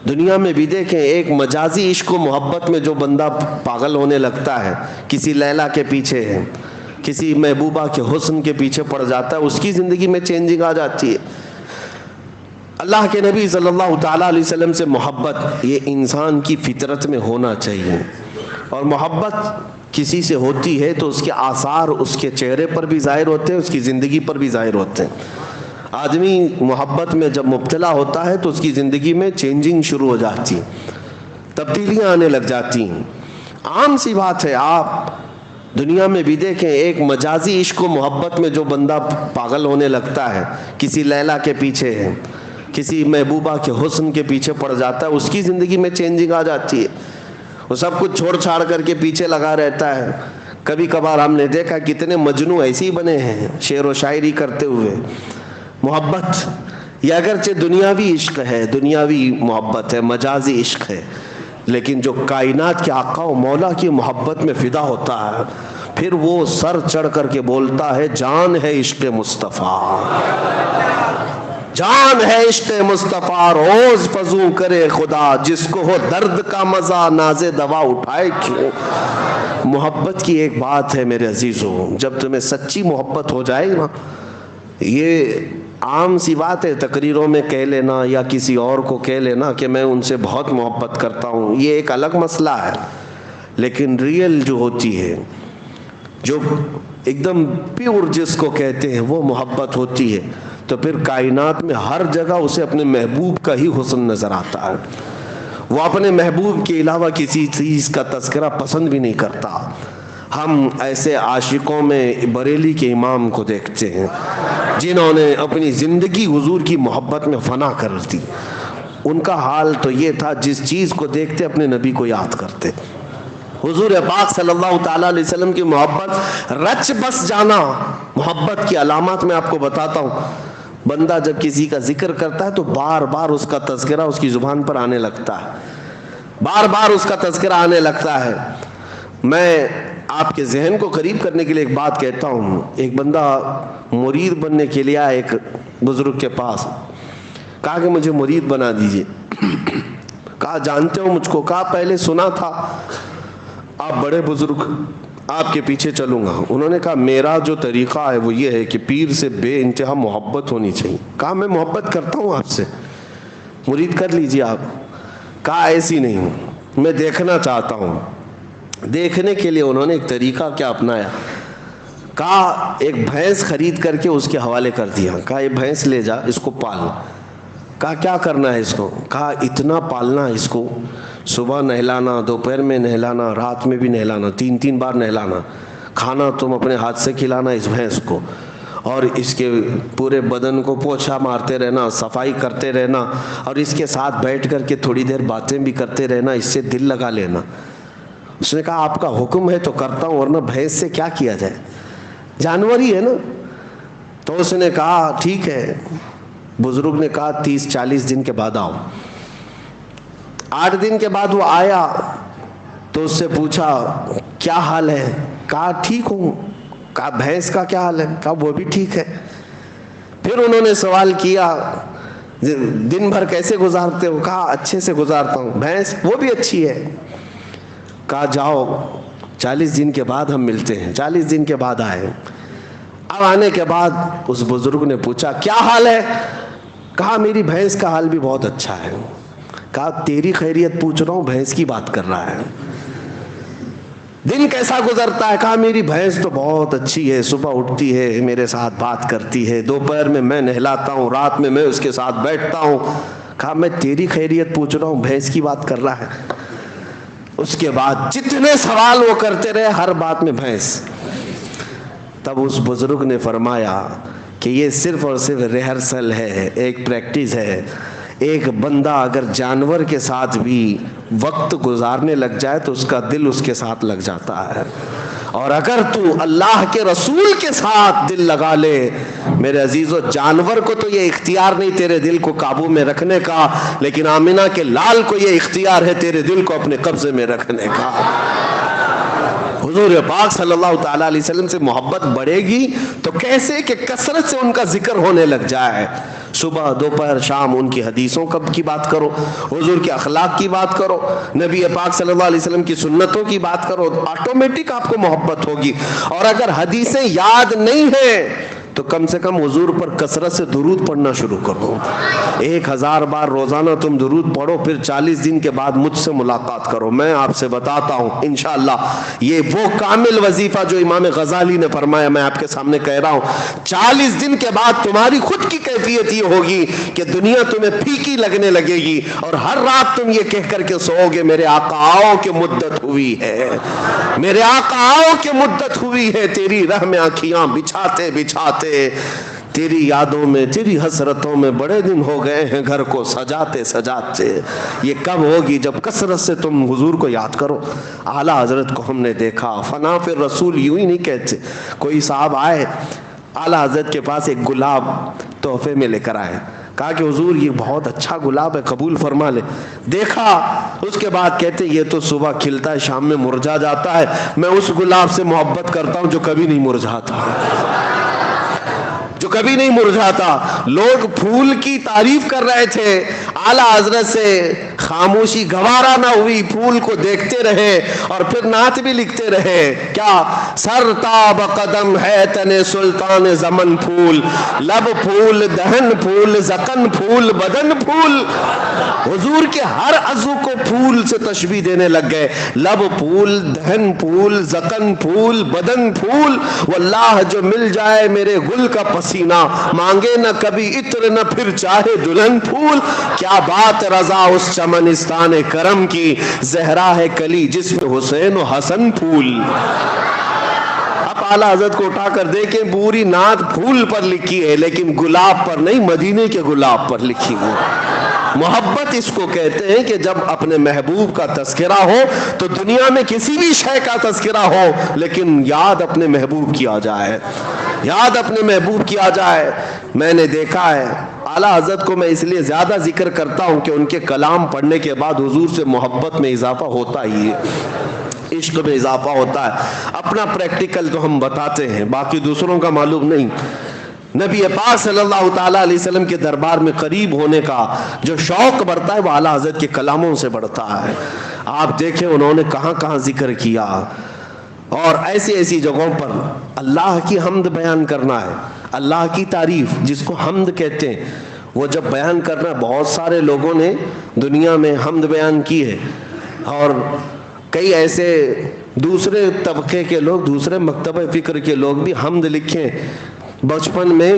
دنیا میں بھی دیکھیں، ایک مجازی عشق و محبت میں جو بندہ پاگل ہونے لگتا ہے، کسی لیلا کے پیچھے ہے، کسی محبوبہ کے حسن کے پیچھے پڑ جاتا ہے، اس کی زندگی میں چینجنگ آ جاتی ہے۔ اللہ کے نبی صلی اللہ تعالیٰ علیہ وسلم سے محبت یہ انسان کی فطرت میں ہونا چاہیے، اور محبت کسی سے ہوتی ہے تو اس کے آثار اس کے چہرے پر بھی ظاہر ہوتے ہیں، اس کی زندگی پر بھی ظاہر ہوتے ہیں۔ آدمی محبت میں جب مبتلا ہوتا ہے تو اس کی زندگی میں چینجنگ شروع ہو جاتی ہے، تبدیلیاں آنے لگ جاتی ہیں۔ عام سی بات ہے، آپ دنیا میں بھی دیکھیں، ایک مجازی عشق و محبت میں جو بندہ پاگل ہونے لگتا ہے، کسی لیلا کے پیچھے ہے، کسی محبوبہ کے حسن کے پیچھے پڑ جاتا ہے، اس کی زندگی میں چینجنگ آ جاتی ہے۔ وہ سب کچھ چھوڑ چھاڑ کر کے پیچھے لگا رہتا ہے۔ کبھی کبھار ہم نے دیکھا کتنے مجنوں ایسے ہی بنے ہیں شعر و شاعری کرتے ہوئے۔ محبت یہ اگرچہ دنیاوی عشق ہے، دنیاوی محبت ہے، مجازی عشق ہے، لیکن جو کائنات کے آقا و مولا کی محبت میں فدا ہوتا ہے، پھر وہ سر چڑھ کر کے بولتا ہے جان ہے عشق مصطفیٰ، جان ہے عشق مصطفیٰ، روز فزوں کرے خدا، جس کو ہو درد کا مزہ ناز دوا اٹھائے کیوں۔ محبت کی ایک بات ہے میرے عزیزوں، جب تمہیں سچی محبت ہو جائے نا، یہ عام سی بات ہے تقریروں میں کہہ لینا یا کسی اور کو کہہ لینا کہ میں ان سے بہت محبت کرتا ہوں، یہ ایک الگ مسئلہ ہے، لیکن ریئل جو ہوتی ہے، جو ایک دم پیور جس کو کہتے ہیں، وہ محبت ہوتی ہے، تو پھر کائنات میں ہر جگہ اسے اپنے محبوب کا ہی حسن نظر آتا ہے۔ وہ اپنے محبوب کے علاوہ کسی چیز کا تذکرہ پسند بھی نہیں کرتا۔ ہم ایسے عاشقوں میں بریلی کے امام کو دیکھتے ہیں جنہوں نے اپنی زندگی حضور کی محبت میں فنا کر دی۔ ان کا حال تو یہ تھا، جس چیز کو دیکھتے اپنے نبی کو یاد کرتے۔ حضور پاک صلی اللہ تعالیٰ علیہ وسلم کی محبت، رچ بس جانا محبت کی علامات میں آپ کو بتاتا ہوں۔ بندہ جب کسی کا ذکر کرتا ہے تو بار بار اس کا تذکرہ اس کی زبان پر آنے لگتا ہے، بار بار اس کا تذکرہ آنے لگتا ہے۔ میں آپ کے ذہن کو قریب کرنے کے لیے ایک بات کہتا ہوں۔ ایک بندہ مرید بننے کے لیے آیا ایک بزرگ کے پاس، کہا کہ مجھے مرید بنا دیجئے۔ کہا جانتے ہو مجھ کو؟ کہا پہلے سنا تھا، آپ بڑے بزرگ، آپ کے پیچھے چلوں گا۔ انہوں نے کہا میرا جو طریقہ ہے وہ یہ ہے کہ پیر سے بے انتہا محبت ہونی چاہیے۔ کہا میں محبت کرتا ہوں آپ سے، مرید کر لیجئے آپ۔ کہا ایسی نہیں، میں دیکھنا چاہتا ہوں۔ دیکھنے کے لیے انہوں نے ایک طریقہ کیا اپنایا، کہا ایک بھینس خرید کر کے اس کے حوالے کر دیا، کہا یہ بھینس لے جا، اس کو پال۔ کہا کیا کرنا ہے اس کو؟ کہا اتنا پالنا ہے اس کو، صبح نہلانا، دوپہر میں نہلانا، رات میں بھی نہلانا، 3 بار نہلانا، کھانا تم اپنے ہاتھ سے کھلانا اس بھینس کو، اور اس کے پورے بدن کو پوچھا مارتے رہنا، صفائی کرتے رہنا، اور اس کے ساتھ بیٹھ کر کے تھوڑی دیر باتیں بھی کرتے رہنا، اس سے دل لگا لینا۔ اس نے کہا آپ کا حکم ہے تو کرتا ہوں، ورنہ بھینس سے کیا کیا جائے، جانور ہی ہے نا۔ تو اس نے کہا ٹھیک ہے۔ بزرگ نے کہا 30-40 دن کے بعد آؤ۔ 8 دن کے بعد وہ آیا تو اس سے پوچھا کیا حال ہے؟ کہا ٹھیک ہوں۔ کہا بھینس کا کیا حال ہے؟ کہا وہ بھی ٹھیک ہے۔ پھر انہوں نے سوال کیا دن بھر کیسے گزارتے ہو؟ کہا اچھے سے گزارتا ہوں۔ بھینس؟ وہ بھی اچھی ہے۔ کہا جاؤ 40 دن کے بعد ہم ملتے ہیں۔ 40 دن کے بعد آئے۔ اب آنے کے بعد اس بزرگ نے پوچھا کیا حال ہے؟ کہا میری بھینس کا حال بھی بہت اچھا ہے۔ کہا تیری خیریت پوچھ رہا ہوں، بھینس کی بات کر رہا ہے۔ دن کیسا گزرتا ہے؟ کہا میری بھینس تو بہت اچھی ہے، صبح اٹھتی ہے میرے ساتھ بات کرتی ہے، دوپہر میں نہلاتا ہوں، رات میں اس کے ساتھ بیٹھتا ہوں۔ کہا میں تیری خیریت پوچھ رہا ہوں، بھینس کی بات کر رہا ہے۔ اس کے بعد جتنے سوال وہ کرتے رہے، ہر بات میں بھینس۔ تب اس بزرگ نے فرمایا کہ یہ صرف اور صرف ریہرسل ہے، ایک پریکٹس ہے۔ ایک بندہ اگر جانور کے ساتھ بھی وقت گزارنے لگ جائے تو اس کا دل اس کے ساتھ لگ جاتا ہے، اور اگر تو اللہ کے رسول کے ساتھ دل لگا لے میرے عزیزو، جانور کو تو یہ اختیار نہیں تیرے دل کو قابو میں رکھنے کا، لیکن آمنہ کے لال کو یہ اختیار ہے تیرے دل کو اپنے قبضے میں رکھنے کا۔ حضور پاک صلی اللہ تعالیٰ علیہ وسلم سے محبت بڑھے گی تو کیسے کہ کثرت سے ان کا ذکر ہونے لگ جائے. صبح دوپہر شام ان کی حدیثوں کی بات کرو, حضور کے اخلاق کی بات کرو, نبی پاک صلی اللہ علیہ وسلم کی سنتوں کی بات کرو, آٹومیٹک آپ کو محبت ہوگی. اور اگر حدیثیں یاد نہیں ہیں تو کم سے کم حضور پر کثرت سے درود پڑھنا شروع کرو. 1000 بار روزانہ تم درود پڑھو, پھر 40 دن کے بعد مجھ سے ملاقات کرو. میں آپ سے بتاتا ہوں انشاءاللہ یہ وہ کامل وظیفہ جو امام غزالی نے فرمایا, میں آپ کے سامنے کہہ رہا ہوں. 40 دن کے بعد تمہاری خود کی کیفیت یہ ہوگی کہ دنیا تمہیں پھیکی لگنے لگے گی, اور ہر رات تم یہ کہہ کر کے سو گے میرے آقا آؤ کہ مدت ہوئی ہے, میرے آقا آؤ کہ مدت ہوئی ہے. تیری راہ میں آنکھیاں بچھاتے بچھاتے, تیری یادوں میں تیری حسرتوں میں بڑے دن ہو گئے ہیں گھر کو سجاتے سجاتے. یہ کب ہوگی؟ جب کثرت سے تم حضور کو یاد کرو. اعلیٰ حضرت کو ہم نے دیکھا, فنا پھر رسول یوں ہی نہیں کہتے. کوئی صاحب آئے اعلیٰ حضرت کے پاس, ایک گلاب تحفے میں لے کر آئے. کہا کہ حضور یہ بہت اچھا گلاب ہے, قبول فرما لے. دیکھا, اس کے بعد کہتے یہ تو صبح کھلتا ہے شام میں مرجھا جاتا ہے, میں اس گلاب سے محبت کرتا ہوں جو کبھی نہیں مرجھاتا, جو کبھی نہیں مرجھاتا. لوگ پھول کی تعریف کر رہے تھے, اعلیٰ حضرت سے خاموشی گوارا نہ ہوئی, پھول کو دیکھتے رہے اور پھر نعت بھی لکھتے رہے. کیا؟ سر تاب قدم ہے تن سلطان زمن پھول, لب پھول دہن پھول زکن پھول بدن پھول. حضور کے ہر عضو کو پھول سے تشبیہ دینے لگ گئے. لب پھول دہن پھول زکن پھول بدن پھول. واللہ جو مل جائے میرے گل کا پسینہ, مانگے نہ کبھی عطر نہ پھر چاہے دلہن پھول. کیا بات رضا اس چمنستان کرم کی, زہرا ہے کلی جس میں حسین و حسن پھول. اب اعلیٰ حضرت کو اٹھا کر دیکھیں, پوری نعت پھول پر لکھی ہے لیکن گلاب پر نہیں, مدینے کے گلاب پر لکھی ہے. محبت اس کو کہتے ہیں کہ جب اپنے محبوب کا تذکرہ ہو تو دنیا میں کسی بھی شے کا تذکرہ ہو لیکن یاد اپنے محبوب کی آ جائے, یاد اپنے محبوب کی آ جائے. میں نے دیکھا ہے اعلیٰ حضرت کو میں اس لیے زیادہ ذکر کرتا ہوں کہ ان کے کلام پڑھنے کے بعد حضور سے محبت میں اضافہ ہوتا ہی ہے, عشق میں اضافہ ہوتا ہے. اپنا پریکٹیکل تو ہم بتاتے ہیں, باقی دوسروں کا معلوم نہیں. نبی پاک صلی اللہ تعالیٰ علیہ وسلم کے دربار میں قریب ہونے کا جو شوق بڑھتا ہے وہ اعلیٰ حضرت کے کلاموں سے بڑھتا ہے. آپ دیکھیں انہوں نے کہاں کہاں ذکر کیا, اور ایسی ایسی جگہوں پر اللہ کی حمد بیان کرنا ہے, اللہ کی تعریف جس کو حمد کہتے ہیں, وہ جب بیان کرنا. بہت سارے لوگوں نے دنیا میں حمد بیان کی ہے, اور کئی ایسے دوسرے طبقے کے لوگ, دوسرے مکتبہ فکر کے لوگ بھی حمد لکھیں. بچپن میں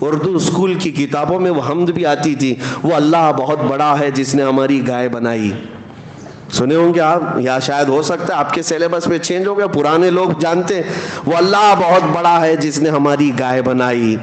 اردو اسکول کی کتابوں میں وہ حمد بھی آتی تھی, وہ اللہ بہت بڑا ہے جس نے ہماری گائے بنائی. سنے ہوں گے آپ, یا شاید ہو سکتا ہے آپ کے سیلیبس میں چینج ہو گیا, پرانے لوگ جانتے ہیں. وہ اللہ بہت بڑا ہے جس نے ہماری گائے بنائی.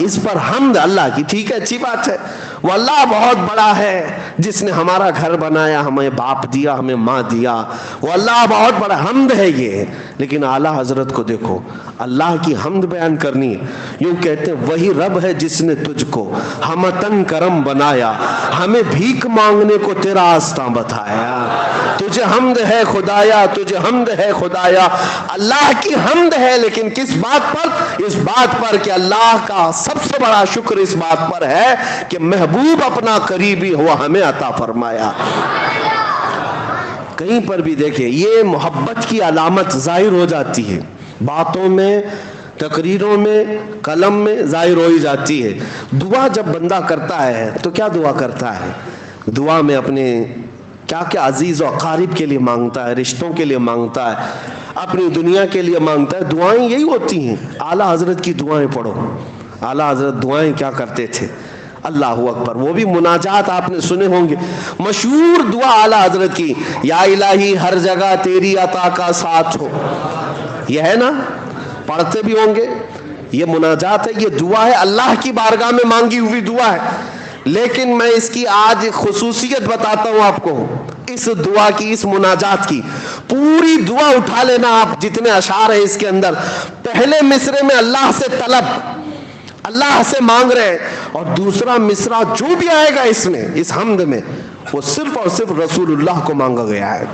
اس پر حمد اللہ کی, ٹھیک ہے, اچھی بات ہے. وہ اللہ بہت بڑا ہے جس نے ہمارا گھر بنایا, ہمیں باپ دیا, ہمیں ماں دیا. وہ اللہ بہت بڑا, حمد ہے یہ. لیکن اعلیٰ حضرت کو دیکھو, اللہ کی حمد بیان کرنی ہے. یوں کہتے ہیں وہی رب ہے جس نے تجھ کو ہمتن کرم بنایا, ہمیں بھیک مانگنے کو تیرا آستاں بتایا. تجھے حمد ہے خدایا, تجھے حمد ہے خدایا. اللہ کی حمد ہے, لیکن کس بات پر؟ اس بات پر کہ اللہ کا سب سے بڑا شکر اس بات پر ہے کہ محبوب اپنا قریبی ہوا ہمیں عطا فرمایا. کہیں پر بھی دیکھیں یہ محبت کی علامت ظاہر ہو جاتی ہے, باتوں میں, تقریروں میں, قلم میں ظاہر ہو ہی جاتی ہے. دعا جب بندہ کرتا ہے تو کیا دعا کرتا ہے؟ دعا میں اپنے کیا کیا عزیز و اقارب کے لیے مانگتا ہے, رشتوں کے لیے مانگتا ہے, اپنی دنیا کے لیے مانگتا ہے. دعائیں یہی ہوتی ہیں. اعلیٰ حضرت کی دعائیں پڑھو. اعلیٰ حضرت دعائیں کیا کرتے تھے؟ اللہ اکبر. وہ بھی مناجات آپ نے سنے ہوں گے, مشہور دعا اعلیٰ حضرت کی, یا الہی ہر جگہ تیری عطا کا ساتھ ہو. یہ ہے نا, پڑھتے بھی ہوں گے. یہ مناجات ہے, یہ دعا ہے, اللہ کی بارگاہ میں مانگی ہوئی دعا ہے. لیکن میں اس کی آج خصوصیت بتاتا ہوں آپ کو, اس دعا کی, اس مناجات کی. پوری دعا اٹھا لینا آپ, جتنے اشعار ہیں اس کے اندر. پہلے مصرے میں اللہ سے طلب, اللہ سے مانگ رہے, اور دوسرا مصرع جو بھی آئے گا اس میں, اس حمد میں, وہ صرف اور صرف رسول اللہ کو مانگا گیا ہے.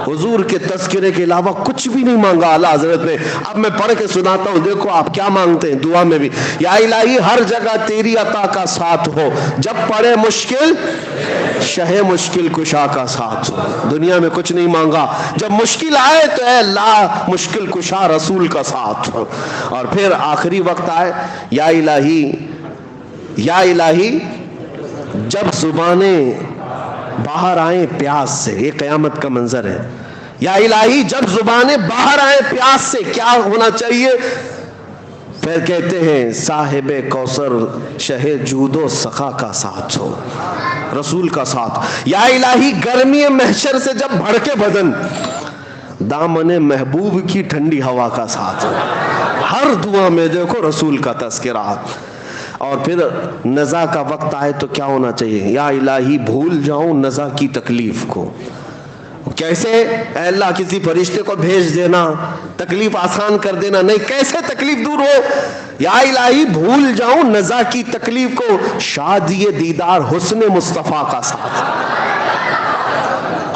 حضور کے تذکرے کے علاوہ کچھ بھی نہیں مانگا اعلیٰ حضرت نے. اب میں پڑھ کے سناتا ہوں, دیکھو آپ کیا مانگتے ہیں دعا میں بھی. یا الہی ہر جگہ تیری عطا کا ساتھ ہو, جب پڑے مشکل شہ مشکل کشا کا ساتھ ہو. دنیا میں کچھ نہیں مانگا, جب مشکل آئے تو اے اللہ مشکل کشا رسول کا ساتھ ہو. اور پھر آخری وقت آئے, یا الہی جب زبانیں باہر آئیں پیاس سے, یہ قیامت کا منظر ہے. یا الہی جب زبانیں باہر آئیں پیاس سے کیا ہونا چاہیے؟ پھر کہتے ہیں صاحب کوثر شہ جود و سخا کا ساتھ ہو, رسول کا ساتھ. یا الہی گرمی محشر سے جب بھڑکے بدن, دامن محبوب کی ٹھنڈی ہوا کا ساتھ ہو. ہر دعا میں دیکھو رسول کا تذکرہ. اور پھر نزا کا وقت آئے تو کیا ہونا چاہیے؟ یا الہی بھول جاؤں نزا کی تکلیف کو. کیسے؟ اے اللہ کسی فرشتے کو بھیج دینا, تکلیف آسان کر دینا. نہیں, کیسے تکلیف دور ہو؟ یا الہی بھول جاؤں نزا کی تکلیف کو, شادی دیدار حسن مصطفیٰ کا ساتھ.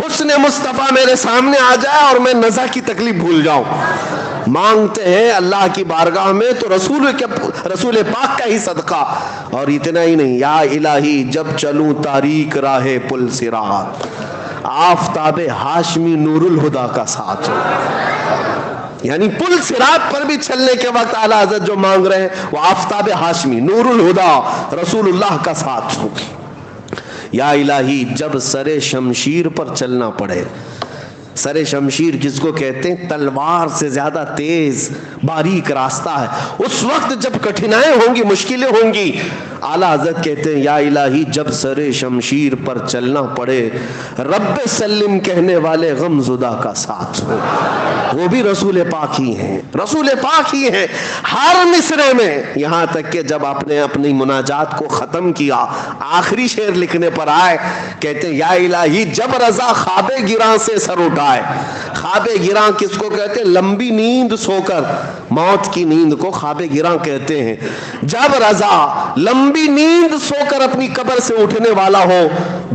حسن مصطفیٰ میرے سامنے آ جائے اور میں نزا کی تکلیف بھول جاؤں. مانگتے ہیں اللہ کی بارگاہ میں تو رسول پاک کا ہی صدقہ. اور اتنا ہی نہیں, یا الہی جب چلوں تاریک راہ پل صراط, آفتاب ہاشمی نور الہدا کا ساتھ ہو. یعنی پل صراط پر بھی چلنے کے وقت اعلیٰ حضرت جو مانگ رہے ہیں وہ آفتاب ہاشمی نور الہدا رسول اللہ کا ساتھ ہو. یا الہی جب سر شمشیر پر چلنا پڑے, سر شمشیر جس کو کہتے ہیں تلوار سے زیادہ تیز باریک راستہ ہے, اس وقت جب کٹھنائیں ہوں گی, مشکلیں ہوں گی, اعلیٰ حضرت کہتے ہیں یا الہی جب سر شمشیر پر چلنا پڑے رب سلم کہنے والے غم زدہ کا ساتھ ہو. وہ بھی رسول پاک ہی ہیں, رسول پاک ہی ہیں ہر مصرے میں. یہاں تک کہ جب آپ نے اپنی مناجات کو ختم کیا, آخری شعر لکھنے پر آئے, کہتے ہیں یا الہی جب رضا خواب گراں سے سر اٹھائے. خواب گراں کس کو کہتے ہیں؟ لمبی نیند سو کر, موت کی نیند کو خواب گراں کہتے ہیں. جب رضا لمبی نیند سو کر اپنی قبر سے اٹھنے والا ہو,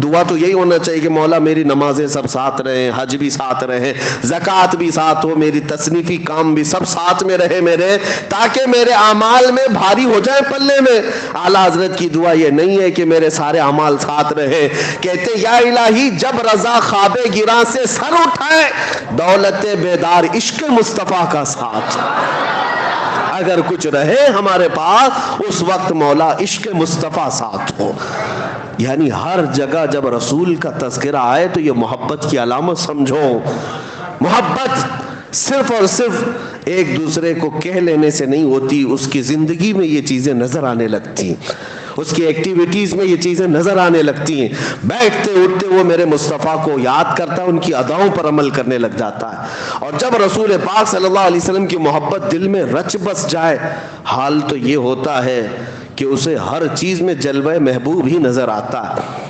دعا تو یہی ہونا چاہیے کہ مولا میری نمازیں سب ساتھ رہیں, حج بھی ساتھ رہے, زکوٰۃ بھی ساتھ ہو, میری تصنیفی کام بھی سب ساتھ میں رہے میرے, تاکہ میرے اعمال میں بھاری ہو جائے پلے میں. اعلیٰ حضرت کی دعا یہ نہیں ہے کہ میرے سارے اعمال ساتھ رہے. کہتے یا الہی جب رضا خواب گراں سے سر اٹھائے دولت بیدار عشق مصطفیٰ کا ساتھ. اگر کچھ رہے ہمارے پاس اس وقت مولا عشق مصطفیٰ ساتھ ہو. یعنی ہر جگہ جب رسول کا تذکرہ آئے تو یہ محبت کی علامت سمجھو. محبت صرف اور صرف ایک دوسرے کو کہہ لینے سے نہیں ہوتی, اس کی زندگی میں یہ چیزیں نظر آنے لگتی, اس کی ایکٹیویٹیز میں یہ چیزیں نظر آنے لگتی ہیں. بیٹھتے اٹھتے وہ میرے مصطفیٰ کو یاد کرتا ہے, ان کی اداؤں پر عمل کرنے لگ جاتا ہے. اور جب رسول پاک صلی اللہ علیہ وسلم کی محبت دل میں رچ بس جائے, حال تو یہ ہوتا ہے کہ اسے ہر چیز میں جلوہ محبوب ہی نظر آتا ہے.